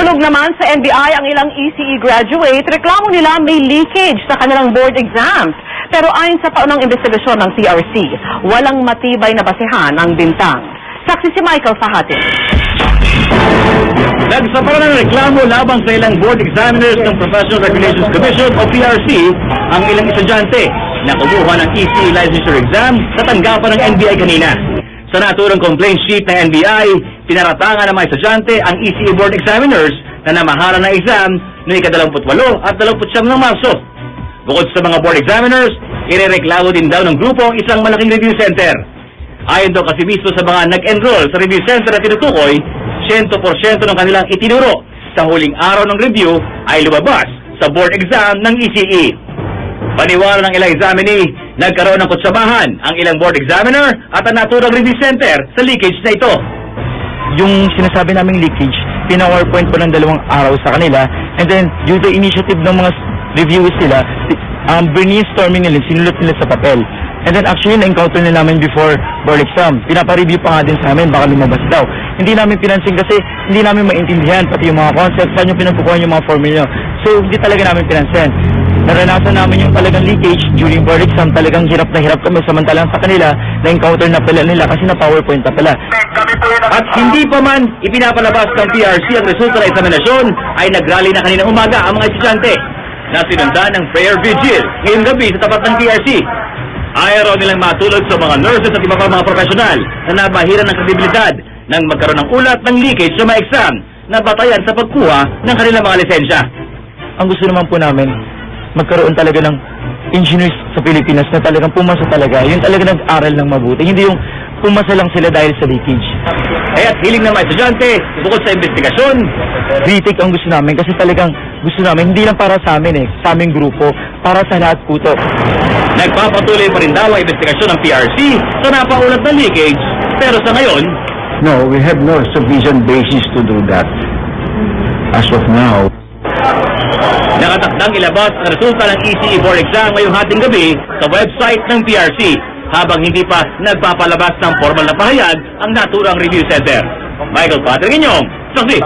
Nahulog naman sa NBI ang ilang ECE graduate, reklamo nila may leakage sa kanilang board exams. Pero ayon sa paunang investigasyon ng PRC, walang matibay na basehan ang bintang. Saksi si Michael Fahatin. Nagsampa ng reklamo labang sa ilang board examiners ng Professional Regulations Commission o PRC ang ilang estudyante na kumuha ng ECE licensure exam sa tanggapan ng NBI kanina. Sa naturang complaint sheet ng NBI, pinaratangan ng mga estudyante ang ECE board examiners na namahalan ng exam noong ika-28 at 29 ng Marso. Bukod sa mga board examiners, irereklamo din daw ng grupo ang isang malaking review center. Ayon daw kasi mismo sa mga nag-enroll sa review center na tinutukoy, 100% ng kanilang itinuro sa huling araw ng review ay lumabas sa board exam ng ECE. Paniwala ng ilang examinee, nagkaroon ng kutsamahan ang ilang board examiner at ang naturang review center sa leakage na ito. Yung sinasabi naming leakage, pina-PowerPoint po ng 2 araw sa kanila, and then due to initiative ng mga reviewers nila, brainstorming nila, sinulot nila sa papel. And then actually, na-encounter na namin before board exam. Pinapa-review pa nga din sa amin, baka lumabas daw. Hindi namin pinansin kasi hindi namin maintindihan pati yung mga concepts, saan yung pinagpukuhan yung mga formula. So, hindi talaga namin pinansin. Naranasan namin yung talagang leakage during board exam, talagang hirap na hirap kami, samantalang sa kanila, na-encounter na pala nila kasi na-PowerPoint na pala. At hindi pa man ipinapalabas ng PRC ang resulta ng eksaminasyon, ay nagrally na kanina umaga ang mga estudyante na sinundan ng prayer vigil ngayong gabi sa tapat ng PRC. Ayaw raw nilang matulog sa mga nurses at iba pa mga profesional na nabahiran ng kredibilidad nang magkaroon ng ulat ng leakage sa mga exam na batayan sa pagkuha ng kanilang mga lisensya. Ang gusto naman po namin, magkaroon talaga ng engineers sa Pilipinas na talagang pumasa talaga. Yung talaga nag-aral ng mabuti. Hindi yung pumasa lang sila dahil sa leakage. Kaya't hiling ng mga estudyante, bukod sa investigasyon, Retake ang gusto namin kasi talagang gusto namin, hindi lang para sa amin sa aming grupo, para sa lahat po to. nagpapatuloy pa rin daw ang investigasyon ng PRC sa napaulat na leakage, pero sa ngayon, No, we have no sufficient basis to do that as of now. nakatakdang ilabas ang resulta ng ECE board exam ngayong hating gabi sa website ng PRC habang hindi pa nagpapalabas ng formal na pahayag ang naturang review center. Michael Patrick Inyong, saksi.